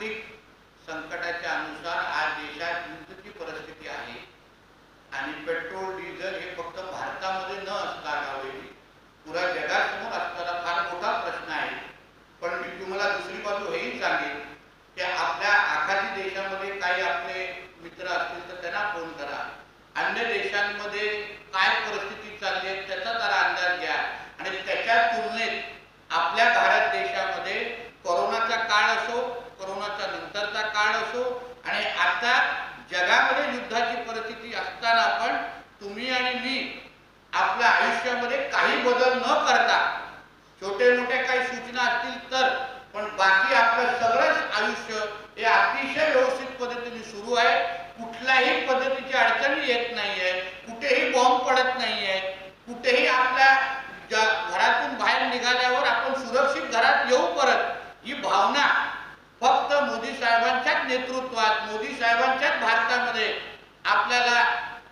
जागतिक संकटाच्या अनुसार आज देशात युद्धाची परिस्थिती आहे आणि पेट्रोल डिझेल हे फक्त भारतामध्ये न असता गावेली पुऱ्या जगासमोर असणारा फार मोठा प्रश्न आहे। पण मी तुम्हाला दुसरी बाजू हेही सांगेन की आपल्या आखाती देशामध्ये काही आपले मित्र असतील तर त्यांना फोन करा, अन्य देशांमध्ये काय परिस्थिती चालली आहे त्याचा जरा अंदाज घ्या आणि त्याच्या तुलनेत आपल्या भारत देशामध्ये कोरोनाचा काळ असो, कोरोनाच्या नंतरचा काळ असो आणि आता जगामध्ये युद्धाची परिस्थिती असताना पण तुम्ही आणि मी आपल्या आयुष्यामध्ये काही बदल न करता छोटे मोठे काही सूचना असतील तर पण बाकी आपलं सगळंच आयुष्य हे अतिशय व्यवस्थित पद्धतीने सुरू आहे। कुठल्याही पद्धतीची अडचणी येत नाही आहे, कुठेही बॉम्ब पडत नाही आहे, कुठेही आपल्या घरातून बाहेर निघाल्यावर आपण सुरक्षित घरात येऊ परत ही भावना फक्त मोदी साहेबांच्याच नेतृत्वात, मोदी साहेबांच्याच भारतामध्ये आपल्याला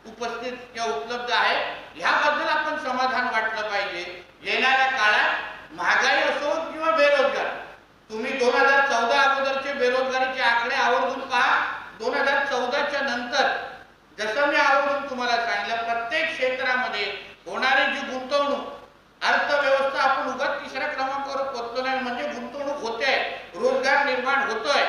उपस्थित किंवा उपलब्ध आहे। ह्याबद्दल आपण समाधान वाटलं पाहिजे। येणाऱ्या काळात महागाई असो किंवा बेरोजगार, तुम्ही 2014 अगोदरचे बेरोजगारीचे आकडे आवर्जून पहा। 2014च्या नंतर जसं मी आवर्जून तुम्हाला सांगितलं प्रत्येक क्षेत्रामध्ये होणारी जी गुंतवणूक, अर्थव्यवस्था आपण उगाच तिसऱ्या क्रमांकावर पोहोचलो नाही म्हणजे गुंतवणूक होते, रोजगार निर्माण होतोय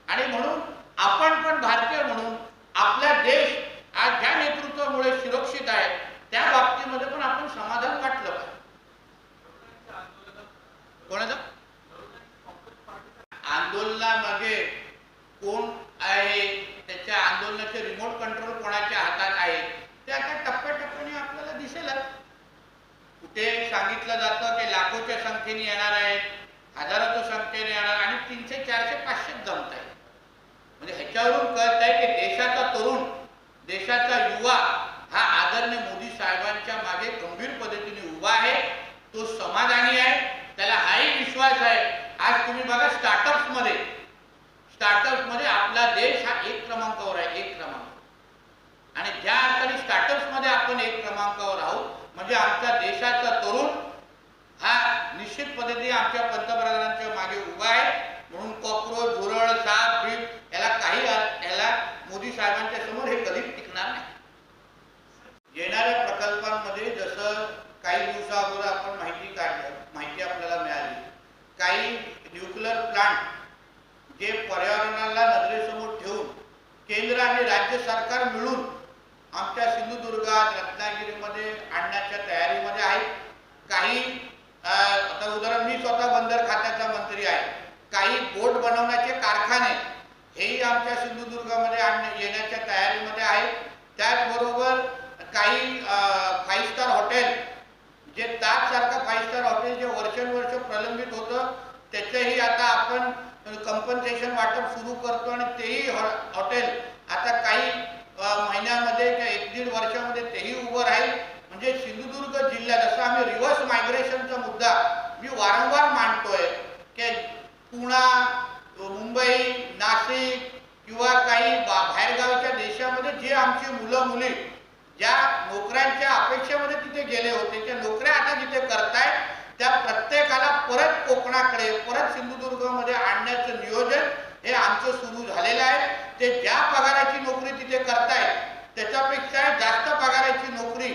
आणि म्हणून आपण पण भारतीय म्हणून आपला देश आज ज्या नेतृत्वामुळे सुरक्षित आहे त्या बाबतीमध्ये पण आपण समाधान वाटलं पाहिजे। कोणाचं आंदोलनामध्ये कोण आहे, त्याच्या आंदोलनाचे रिमोट कंट्रोल कोणाच्या हातात आहे ते आता टप्प्याटप्प्याने आपल्याला दिसेलच। कुठे सांगितलं जातं की लाखोच्या संख्येने येणार आहेत, हजाराच्या संख्येने येणार आणि 300, 400, 500 जमत आहे। म्हणजे ह्याच्यावरून कळत आहे की देशाचा तरुण, देशाचा युवा हा आदरणीय मोदी साहेबांच्या मागे गंभीर पद्धतीने उभा आहे, तो समाधानी आहे, त्याला हाही विश्वास आहे। आज तुम्ही बघा स्टार्टअप्स मध्ये आपला देश हा 1 क्रमांकावर आहे, 1 क्रमांक। आणि ज्या अर्थाने स्टार्टअप्स मध्ये आपण 1 क्रमांकावर आहोत म्हणजे आमच्या देशाचा तरुण हा निश्चित पद्धतीने आमच्या पंतप्रधानांच्या मागे उभा आहे। म्हणून कॉक्रोच, झुरळ, साप, बीप याला मोदी साहेबांच्या समोर हे कधीच टिकणार नाही। येणाऱ्या प्रकल्पांमध्ये जसं काही दिवसाअगोदर आपण माहिती आपल्याला मिळाली, काही न्यूक्लिअर प्लांट जे पर्यावरणाला नजरेसमोर ठेवून केंद्र आणि राज्य सरकार मिळून आमच्या सिंधुदुर्गात, रत्नागिरीमध्ये आणण्याच्या तयारीमध्ये आहेत। काही आता उदाहरण मी स्वतः बंदर खात्याचा मंत्री आहे, काही बोट बनवण्याचे कारखाने हेही आमच्या सिंधुदुर्गामध्ये येण्याच्या तयारीमध्ये आहेत। त्याचबरोबर काही 5 स्टार हॉटेल जे ताज सारखं 5 स्टार हॉटेल जे वर्षानुवर्ष प्रलंबित होतं त्याचेही आता आपण कंपन्सेशन वाटप सुरू करतो आणि तेही हॉटेल आता काही महिन्यामध्ये किंवा 1-1.5 वर्षामध्ये तेही उभं राहील। म्हणजे सिंधुदुर्ग जिल्ह्यात जसं आम्ही रिव्हर्स मायग्रेशनचा मुद्दा मी वारंवार मांडतोय की पुणे, मुंबई, नाशिक किंवा काही बाहेरगावच्या देशामध्ये जे आमची मुलं मुली ज्या नोकऱ्यांच्या अपेक्षेमध्ये तिथे गेले होते त्या नोकऱ्या आता जिथे करतायत त्या प्रत्येकाला परत कोकणाकडे, परत सिंधुदुर्गमध्ये आणण्याचं नियोजन हे आमचं सुरू झालेलं आहे। ते ज्या पगाराची नोकरी तिथे करतायत त्याच्यापेक्षा जास्त पगाराची नोकरी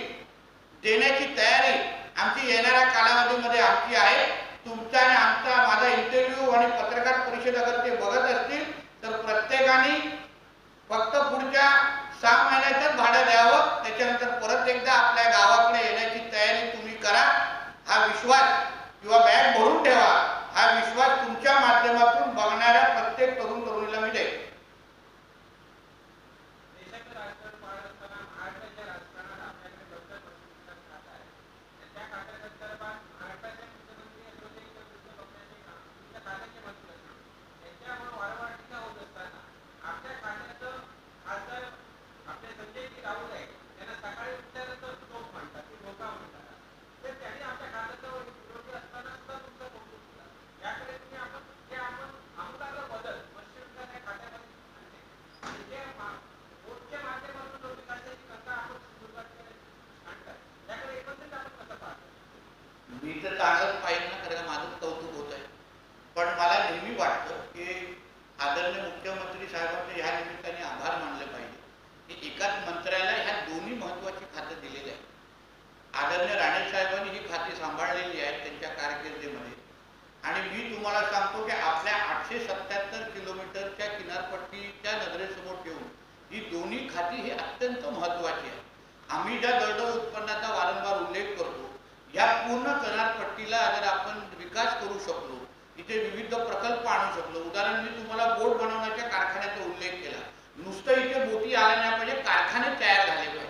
देण्याची तयारी आमची येणाऱ्या कालावधीमध्ये आमची आहे। तुमचा आणि आमचा माझा इंटरव्ह्यू आणि पत्रकार परिषद अगर ते बघत असतील तर प्रत्येकाने फक्त पुढच्या 6 महिन्यातच भाडं द्यावं, त्याच्यानंतर परत एकदा आपल्या गावाकडे येण्याची तयारी तुम्ही करा। हा विश्वास किंवा बॅग भरून ठेवा, हा विश्वास तुमच्या माध्यमातून बघणाऱ्या प्रत्येक तरुण तरुणीला मी देईन। मी तर चांगलंच पाहिजे ना, कारण माझं कौतुक होत आहे, पण मला नेहमी वाटतं की आदरणीय मुख्यमंत्री साहेबांचे ह्या निमित्ताने आभार मानले पाहिजे की एकाच मंत्र्याला ह्या दोन्ही महत्त्वाची खातं दिलेली आहेत. आदरणीय राणे साहेबांनी ही खाती सांभाळलेली आहेत त्यांच्या कारकिर्दीमध्ये. आणि मी तुम्हाला सांगतो की आपल्या 877 किलोमीटरच्या किनारपट्टीच्या नजरेसमोर ठेवून ही दोन्ही खाती ही अत्यंत महत्त्वाची आहे. आम्ही ज्या दरडोई उत्पन्नाचा वारंवार उल्लेख करतो, या पूर्ण किनारपट्टीला अगर आपण विकास करू शकलो, इथे विविध प्रकल्प आणू शकलो. उदाहरण मी तुम्हाला बोट बनवण्याच्या कारखान्याचा उल्लेख केला. नुसतं इथे बोटी आल्या नाही पाहिजे, कारखाने तयार झाले पाहिजे.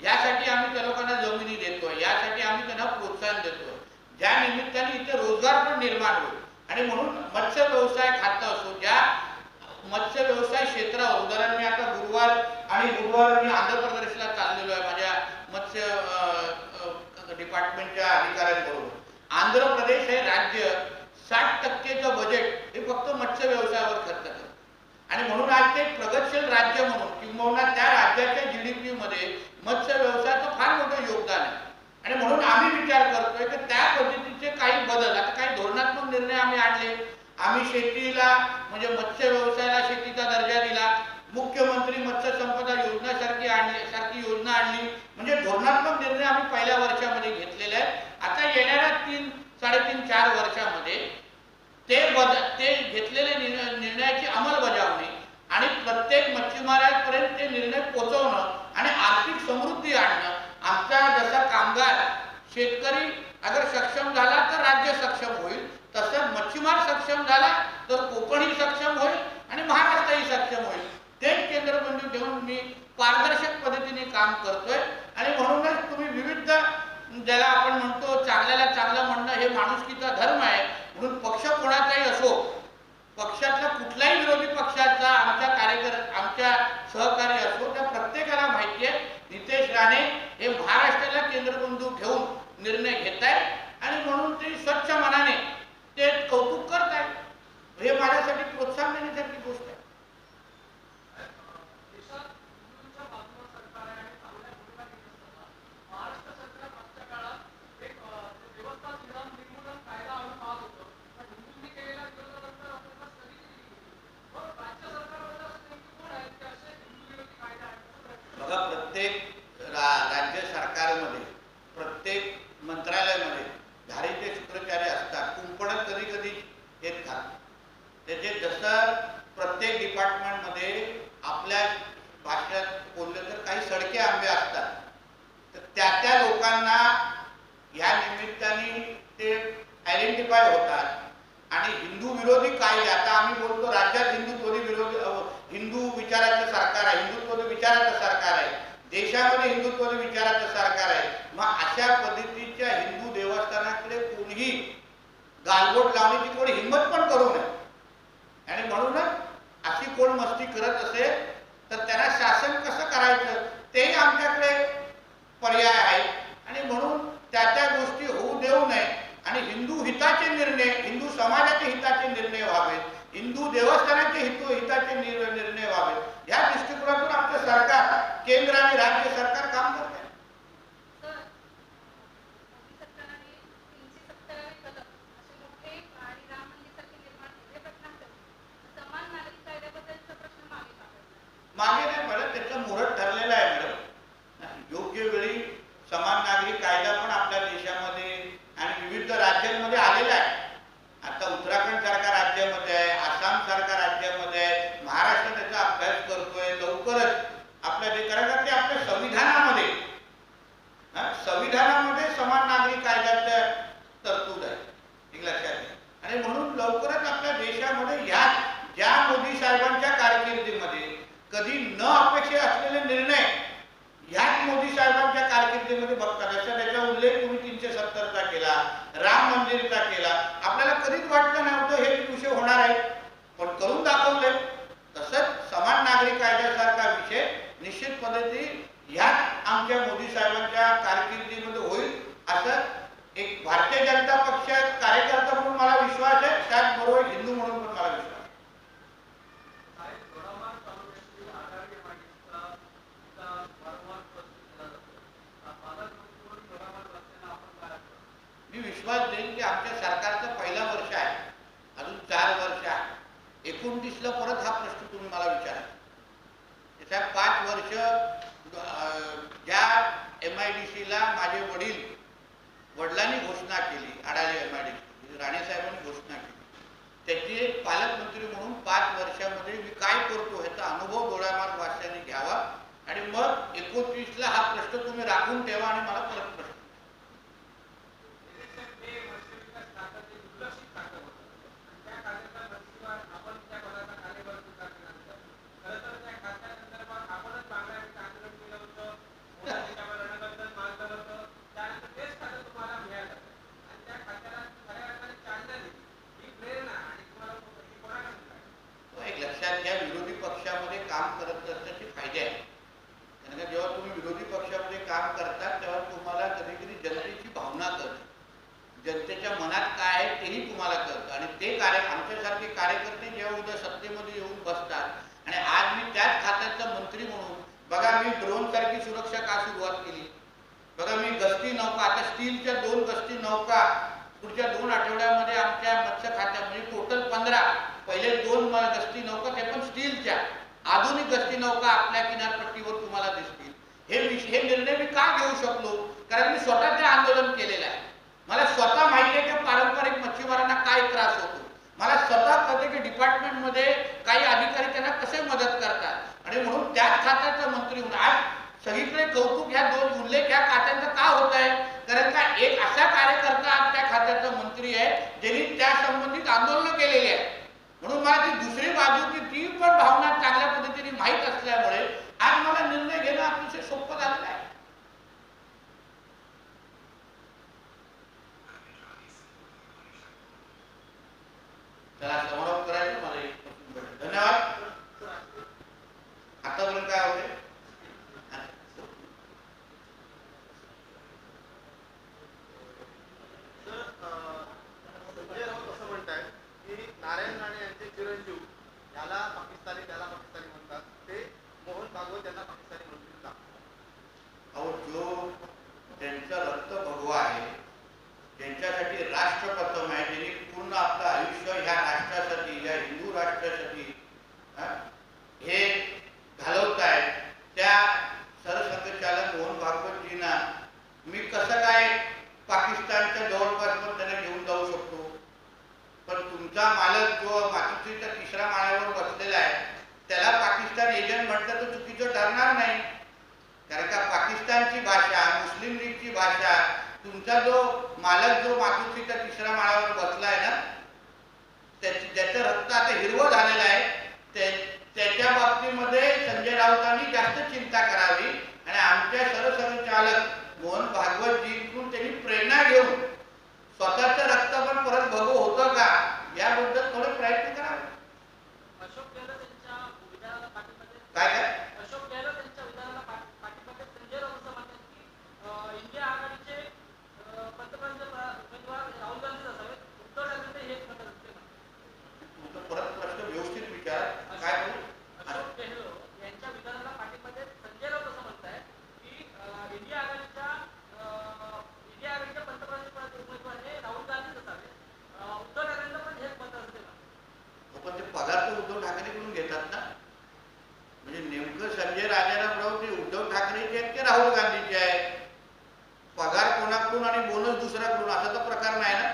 यासाठी आम्ही त्या लोकांना जमिनी देतोय, यासाठी आम्ही त्यांना प्रोत्साहन देतोय, ज्या निमित्ताने इथे रोजगार पण निर्माण होईल. आणि म्हणून मत्स्य व्यवसाय खातं असो, ज्या मत्स्य व्यवसाय क्षेत्रावर उदाहरण मी आता गुरुवार मी आंध्र प्रदेशला चाललेलो आहे माझ्या मत्स्य डिपार्टमेंटच्या अधिकाऱ्यांबरोबर. आंध्र प्रदेश हे राज्य 60% बजेट हे फक्त मत्स्य व्यवसायावर खर्च करतं. आणि म्हणून आज ते प्रगतशील राज्य म्हणून किंबहुना त्या राज्याच्या GDP मध्ये मत्स्य व्यवसायाचं फार मोठं योगदान आहे. आणि म्हणून आम्ही विचार करतोय की त्या पद्धतीचे काही बदल, आता काही धोरणात्मक निर्णय आम्ही आणले. आम्ही शेतीला म्हणजे मत्स्य व्यवसायाला शेतीचा दर्जा दिला. मुख्यमंत्री मत्स्य संपदा योजना सारखी योजना आणली. म्हणजे धोरणात्मक निर्णय आम्ही पहिल्या वर्षामध्ये घेतलेले आहेत. आता येणाऱ्या 3-3.5-4 वर्षामध्ये ते घेतलेले निर्णयाची अंमलबजावणी आणि प्रत्येक मच्छीमारांपर्यंत ते निर्णय पोहोचवणं आणि आर्थिक समृद्धी आणणं. आमचा जसा कामगार शेतकरी अगर सक्षम झाला तर राज्य सक्षम होईल, तसंच मच्छीमार सक्षम झाला तर कोकणही सक्षम होईल आणि महाराष्ट्रही सक्षम होईल. तेच केंद्रबिंदू ठेवून मी पारदर्शक पद्धतीने काम करतोय. आणि म्हणूनच तुम्ही विविध ज्याला आपण म्हणतो चांगल्याला चांगलं म्हणणं हे माणुसकीचा धर्म आहे. म्हणून पक्ष कोणाचाही असो, पक्षातला कुठल्याही विरोधी पक्षाचा आमच्या सहकारी असो, त्या प्रत्येकाला माहिती आहे नितेश राणे हे महाराष्ट्राला केंद्रबिंदू ठेवून निर्णय घेत आहेत आणि म्हणून ते स्वच्छ मनाने ते कौतुक करत आहेत. हे माझ्यासाठी प्रोत्साहन देण्यासारखी गोष्ट आहे. राज्य सरकारमध्ये प्रत्येक मंत्रालयामध्ये धारीचे सूत्रचारी असतात. कुंपण कधी कधी येत खात त्याचे जसं प्रत्येक डिपार्टमेंटमध्ये आपल्या भाषेत बोललं तर काही सडके आंबे असतात. तर त्या लोकांना या निमित्ताने ते आयडेंटिफाय होतात. आणि हिंदू विरोधी कायदे, आता आम्ही बोलतो राज्यात हिंदू विचाराचं सरकार आहे, हिंदुत्व विचाराचं सरकार आहे, देशामध्ये हिंदुत्व विचाराचं सरकार आहे. मग अशा पद्धतीच्या हिंदू देवस्थानाकडे कोणीही गालबोट लावण्याची कोणी हिंमत पण करू नये. आणि म्हणूनच अशी कोण मस्ती करत असेल तर त्यांना शासन कसं करायचं तेही आमच्याकडे पर्याय आहे. आणि म्हणून त्या गोष्टी होऊ देऊ नये आणि हिंदू हिताचे निर्णय, हिंदू समाजाचे हिताचे निर्णय व्हावेत, हिंदू देवस्थानाचे हिताचे निर्णय व्हावेत. या दृष्टिकोनातून आमचं सरकार, केंद्र आणि राज्य सरकार काम करते. मागे नाही मॅडम, त्याचं मुहूर्त ठरलेलं आहे मॅडम. योग्य वेळी समान नागरी कायदा पण आपल्या देशामध्ये आणि विविध राज्यांमध्ये आलेला आहे. आता उत्तराखंड सरकार राज्यामध्ये आहे, आसाम सरकार राज्यामध्ये आहे, महाराष्ट्र त्याचा अभ्यास करतोय. लवकरच आपल्या कारण ते आपल्या संविधानामध्ये समान नागरी कायद्याच्या तरतूद आहे, एक लक्षात घ्या. आणि म्हणून लवकरच आपल्या देशामध्ये ज्या मोदी साहेबांच्या कारकिर्दीमध्ये कधी न अपेक्षित असलेले निर्णय ह्याच मोदी साहेबांच्या कारकिर्दीमध्ये बघतात. जसं त्याचा उल्लेख तुम्ही 370चा केला, राम मंदिरचा केला. आपल्याला कधीच वाटलं नव्हतं हे विषय होणार आहे, पण करून दाखवले. तसंच समान नागरी कायद्यासारखा विषय निश्चित पद्धती ह्याच आमच्या मोदी साहेबांच्या कारकिर्दीमध्ये होईल असं एक भारतीय जनता पक्ष कार्यकर्ता म्हणून मला विश्वास आहे. त्याचबरोबर हिंदू म्हणून पण मला विश्वास आहे. 29ला परत हा प्रश्न तुम्ही मला विचारा. त्याच्या 5 वर्ष ज्या MIDCला माझे वडिलांनी घोषणा केली, अडाले MIDC राणे साहेबांनी घोषणा केली, त्याची एक पालकमंत्री म्हणून 5 वर्षामध्ये मी काय करतो ह्याचा अनुभव डोळ्यामार्ग वाचल्याने घ्यावा आणि मग 29ला हा प्रश्न तुम्ही राखून ठेवा आणि मला परत प्रश्न. विरोधी पक्षामध्ये काम करत असण्याचे फायदे आहेत. कारण जेव्हा तुम्ही विरोधी पक्षामध्ये काम करता तेव्हा तुम्हाला कधी कधी जनतेची भावना कळते, जनतेच्या मनात काय आहे तेही तुम्हाला कळतं आणि ते आमच्यासारखे कार्यकर्ते जेव्हा उद्या सत्तेमध्ये येऊन बसतात आणि आज मी त्याच खात्याचा मंत्री म्हणून बघा मी ड्रोन सारखी सुरक्षा का सुरुवात केली, बघा मी गस्ती नौका, आता स्टीलच्या 2 गस्ती नौका पुढच्या 2 आठवड्यामध्ये आमच्या मत्स्य खात्यामध्ये टोटल 15, पहिले 2 गस्ती नौका ते पण स्टीलच्या आधुनिक गस्ती नौका आपल्या किनारपट्टीवर तुम्हाला दिसतील. हे निर्णय मी का घेऊ शकलो? कारण मी स्वतः ते आंदोलन केलेलं आहे. मला स्वतः माहिती आहे की पारंपरिक मच्छीमारांना काय त्रास होतो, मला स्वतः कळते की डिपार्टमेंटमध्ये काही अधिकारी त्यांना कसे मदत करतात आणि म्हणून त्याच खात्याचा मंत्री म्हणून आज सगळीकडे कौतुक ह्या 2 उल्लेख ह्या खात्यांचा का होत आहे? कारण का एक असा कार्यकर्ता आज त्या खात्याचा मंत्री आहे ज्यांनी त्या संबंधित आंदोलन केलेले आहे. म्हणून मला ती दुसरी बाजूची ती पण भावना चांगल्या पद्धतीने माहीत असल्यामुळे आज मला निर्णय घेणं अतिशय सोपं झालेलं आहे. चला समारोप करायचं मला. धन्यवाद. आतापर्यंत काय होते? नारायण राणे यांचे चिरंजीव याला पाकिस्तानी म्हणतात, ते मोहन भागवत यांना पाकिस्तानी म्हणतात. अहो जो त्यांचा रक्त भगवा आहे, ज्यांच्यासाठी राष्ट्र प्रथम आहे, ज्यांनी पूर्ण आपलं आयुष्य ह्या राष्ट्रासाठी, या हिंदू राष्ट्रासाठी हे घालवत आहेत, त्या सरसंघचालक मोहन भागवतजींना मी कसं काय पाकिस्तानच्या जवळपास पण त्यांना घेऊन जाऊ शकतो? पण तुमचा मालक जो मातुश्रीच्या 3ऱ्या माळ्यावर बसलेला आहे त्याला पाकिस्तान एजंट म्हटलं तर चुकीचं ठरणार नाही. कारण का पाकिस्तानची भाषा, मुस्लिम लीगची भाषा, तुमचा जो मालक जो मातुश्रीच्या 3ऱ्या माळ्यावर बसला आहे ना, ज्याचं रक्त आता हिरवं झालेलं आहे, त्याच्या बाबतीमध्ये संजय राऊतांनी जास्त चिंता करावी आणि आमच्या सरसंघचालक मोहन भागवतजींकडून त्यांनी प्रेरणा घेऊन स्वतःचं रक्त पण परत भगव होतं का याबद्दल थोडे प्रयत्न करावे. अशोक गहलोत यांच्या विधानाला पाठिंबा काय अशोक गहलोत यांच्या विधानाला पाठिंबा संजय राऊत म्हणतात की इंडिया आघाडीचे पंतप्रधान उमेदवार राहुल गांधी असावेत, उद्धव ठाकरे हे म्हणत असते. परत प्रश्न व्यवस्थित विचार. काय अशोक गहलोत यांच्या विधानाला पाठिंबा संजय राऊत असं म्हणताय की इंडिया आघाडीच्या पंतप्रधान उमेदवार हे राहुल गांधीच असावे, उद्धव ठाकरेंना पण हेच मत असते ना? पण ते पगार तर उद्धव ठाकरेकडून घेतात ना. म्हणजे नेमकं संजय राजाराम राऊत ते उद्धव ठाकरेचे आहेत की राहुल गांधीचे आहेत? पगार कोणाकडून आणि बोनस दुसऱ्याकडून असा तर प्रकार नाही ना.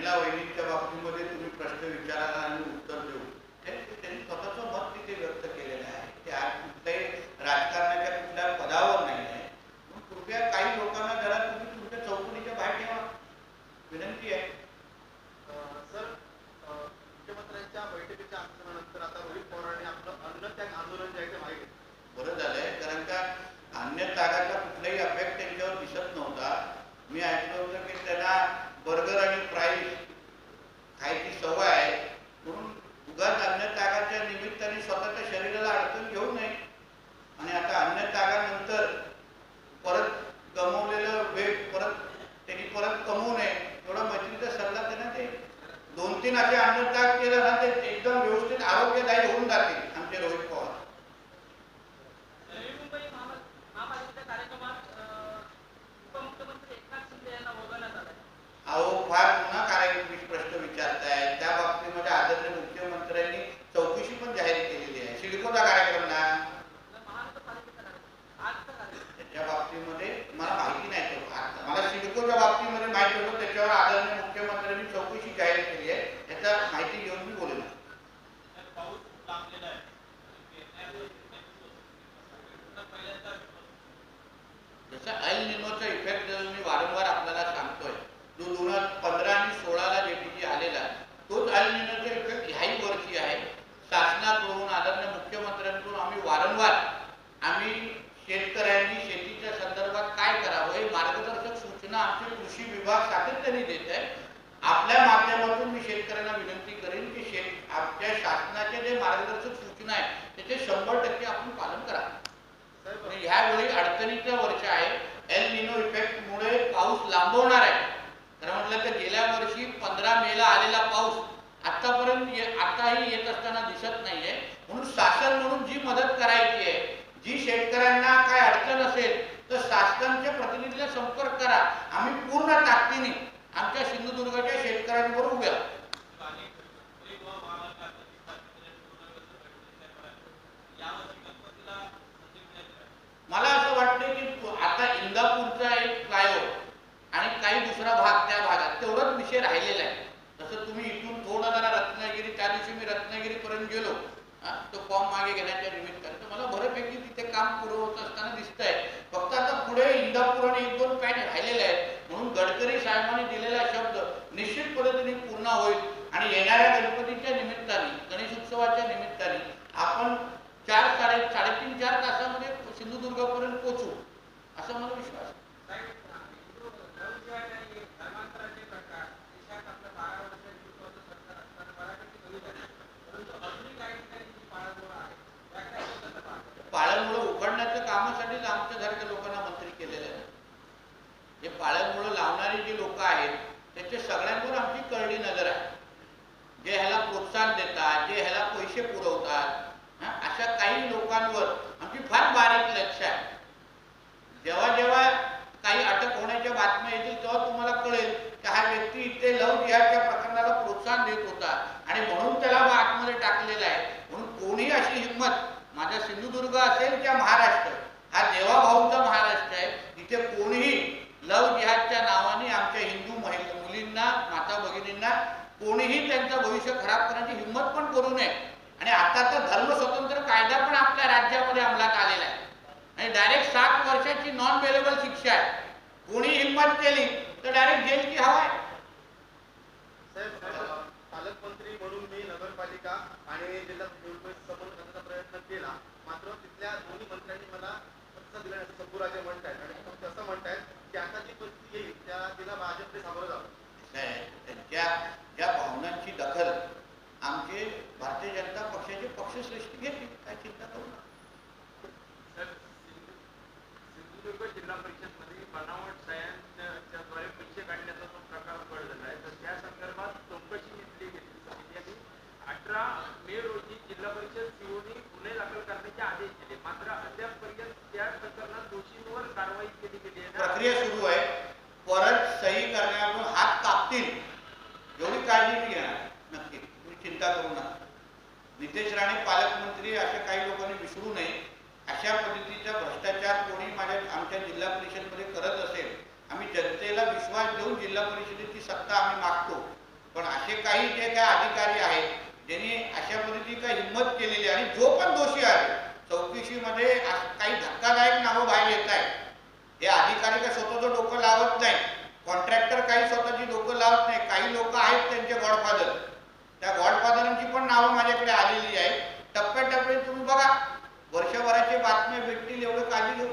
वहिनीच्या बाबतीमध्ये तुम्ही प्रश्न विचारायला आणि उत्तर देऊ, त्यांनी स्वतःचं मत तिथे व्यक्त केलेलं आहे. ते आज कुठल्याही राजकारणाच्या कुठल्या पदावर नाही आहे. कृपया काही लोकांना जरा तुम्ही तुमच्या चौकटीच्या बाहेर ठेवा, विनंती आहे. सर, मुख्यमंत्र्यांच्या बैठकीच्या अंतरानंतर आता रोहित पवारांनी आपलं अन्नत्याग आंदोलन जे आहे ते मागे घेतलं. बरं झालंय, कारण का अन्नत्यागाचा कुठलाही अफेक्ट त्यांच्यावर दिसत नव्हता. मी ऐकलं होतं की त्यांना बर्गर आणि फ्राईज खायची सवय आहे, म्हणून उगाच अन्नत्यागाच्या निमित्ताने स्वतःच्या शरीराला अडचण घेऊ नये. आणि आता अन्नत्यागानंतर परत गमवलेलं वेग त्यांनी परत कमवू नये एवढा मैत्रीचा सल्ला त्यांना ते 2-3 असे अन्नत्याग केला ना, ते एकदम व्यवस्थित आरोग्य आरोग्यदायी होऊन जातील आमचे रोहित पवार. नवी मुंबई महापालिकेच्या कार्यक्रमात उपमुख्यमंत्री एकनाथ शिंदे यांना वगळण्यात आलं. अहो फार पुन्हा कार्यक्रम प्रश्न विचारताय. त्या बाबतीमध्ये आदरणीय मुख्यमंत्र्यांनी चौकशी पण जाहीर केलेली आहे. सिडकोचा कार्यक्रम ना, महानगरपालिकेचा कार्यक्रम आजचा कार्यक्रम त्याच्या बाबतीमध्ये मला माहिती नाही. मला सिडकोच्या बाबतीमध्ये माहिती होतं, त्याच्यावर आदरणीय मुख्यमंत्र्यांनी चौकशी जाहीर केली आहे. त्याचा माहिती घेऊन मी बोलेन. जसं एल निनोचा इफेक्ट जर मी वारंवार आपल्याला सांगतोय, जो 2015 आणि 16ला जेपीजी आलेला तोच एल निनोचा इफेक्ट ह्याही वर्षी आहे. शासनाकडून आदरणीय मुख्यमंत्र्यांकडून आम्ही शेतकऱ्यांनी शेतीच्या संदर्भात काय करावं हे मार्गदर्शक सूचना आमचे कृषी विभाग सातत्याने देत आहे. आपल्या माध्यमातून मी शेतकऱ्यांना विनंती करेन की आपल्या शासनाचे जे मार्गदर्शक सूचना आहे त्याचे 100% आपण पालन करा. ह्यावेळी अडचणीचं वर्ष आहे. एल निनो इफेक्ट मुळे पाऊस लांबवणार आहे. तर म्हटलं तर गेल्या वर्षी 15 मेला आलेला पाऊस आतापर्यंत आताही येत असताना दिसत नाहीये. म्हणून शासन म्हणून जी मदत करायची आहे, जी शेतकऱ्यांना काय अडचण असेल तर शासनाच्या प्रतिनिधीला संपर्क करा. आम्ही पूर्ण ताकदीने आमच्या सिंधुदुर्गाच्या शेतकऱ्यांबरोबर उभे आहोत. मला असं वाटतं की आता इंदापूरचा एक फ्लायओव्हर आणि काही दुसरा भाग त्या भागात तेवढाच विषय राहिलेला आहे. जसं तुम्ही इथून थोडं जरा रत्नागिरी, त्या दिवशी मी रत्नागिरीपर्यंत गेलो तो फॉर्म मागे घेण्याच्या निमित्ताने, तर मला बऱ्यापैकी तिथे काम पुरं होत असताना दिसतंय. फक्त आता पुढे इंदापूर आणि 1-2 पॅच राहिलेले आहेत. म्हणून गडकरी साहेबांनी दिलेला शब्द निश्चित पद्धतीने पूर्ण होईल आणि येणाऱ्या गणपतीच्या निमित्ताने, गणेश उत्सवाच्या निमित्ताने आपण 3.5-4 तासामध्ये सिंधुदुर्गापर्यंत पोहोचू असं मला विश्वास आहे. पाळंमुळं उघडण्याच्या कामासाठीच आमच्यासारख्या लोकांना मंत्री केलेले आहे. जे पाळंमुळं लावणारी जी लोक आहेत त्याच्या सगळ्यांवर आमची करडी नजर आहे. जे ह्याला प्रोत्साहन देतात, जे ह्याला पैसे पुरवतात, अशा काही लोकांवर आमची फार बारीक लक्ष आहे. जेव्हा जेव्हा काही अटक होण्याच्या बातम्या येतील तेव्हा तुम्हाला कळेल की हा व्यक्ती इथे लव जिहादच्या प्रकरणाला प्रोत्साहन देत होता आणि म्हणून त्याला आतमध्ये टाकलेला आहे. म्हणून कोणी अशी हिंमत, माझा सिंधुदुर्ग असेल किंवा महाराष्ट्र, हा देवाभाऊचा महाराष्ट्र आहे. इथे कोणीही लव जिहादच्या नावाने आमच्या हिंदू मुलींना, माता भगिनींना कोणीही त्यांचं भविष्य खराब करण्याची हिंमत पण करू नये. आणि आता तर धर्मस्वतंत्र कायदा पण आपल्या राज्यामध्ये अंमलात आलेला आहे आणि डायरेक्ट 7 वर्षाची नॉन बेलेबल शिक्षा आहे. कोणी हिंमत केली तर डायरेक्ट जेल की हवा आहे. साहेब, पालकमंत्री म्हणून मी नगरपालिका आणि जिल्हा समोर करण्याचा प्रयत्न केला, मात्र तिथल्या दोन्ही मंत्र्यांनी मला प्रतिसाद दिला नाही, संपूराचे म्हणतायत आणि असं म्हणतायत की आता जी परिस्थिती येईल तिला भाजपने सामोरं जावं. ज्या भावनांची दखल आमचे भारतीय जनता पक्षाचे पक्षश्रेष्ठी घेतली, काय चिंता करू नका. सिंधुदुर्ग जिल्हा परिषदमध्ये बनावट सह्यांच्याद्वारे पैसे काढण्याचा जो प्रकार घडलेला आहे, तर त्या संदर्भात चौकशी घेतली गेली आणि 18 मे रोजी जिल्हा परिषद सीओनी गुन्हे दाखल करण्याचे आदेश दिले. मात्र अद्यापपर्यंत त्या प्रकरणात दोषींवर कारवाई केली गेली आहे. प्रक्रिया सुरू आहे. परत सही करण्यावरून हात कापतील एवढी काळजी मी घेणार. नक्की तुम्ही चिंता करू नका. नितेश राणे पालकमंत्री अशा काही लोकांनी विसरू नये. अशा पद्धतीचा भ्रष्टाचार कोणी आमच्या जिल्हा परिषदेमध्ये करत असेल, आम्ही जनतेला विश्वास देऊन जिल्हा परिषदेची सत्ता आम्ही मागतो. पण असे काही जे काय अधिकारी आहेत ज्यांनी अशा पद्धतीची काही हिंमत केलेली आणि जो पण दोषी आहे, चौकशीमध्ये काही धक्कादायक नावं बाहेर येत आहेत. हे अधिकारी काय स्वतःचं डोकं लावत नाही, कॉन्ट्रॅक्टर काही स्वतःची डोकं लावत नाही. काही लोक आहेत त्यांचे गॉडफादर, त्या गॉडफादरांची पण नावं माझ्याकडे आलेली आहेत. टप्प्याटप्प्याने तुम्ही बघा, वर्षभराची बातम्या भेटतील एवढं काळजी घेऊ.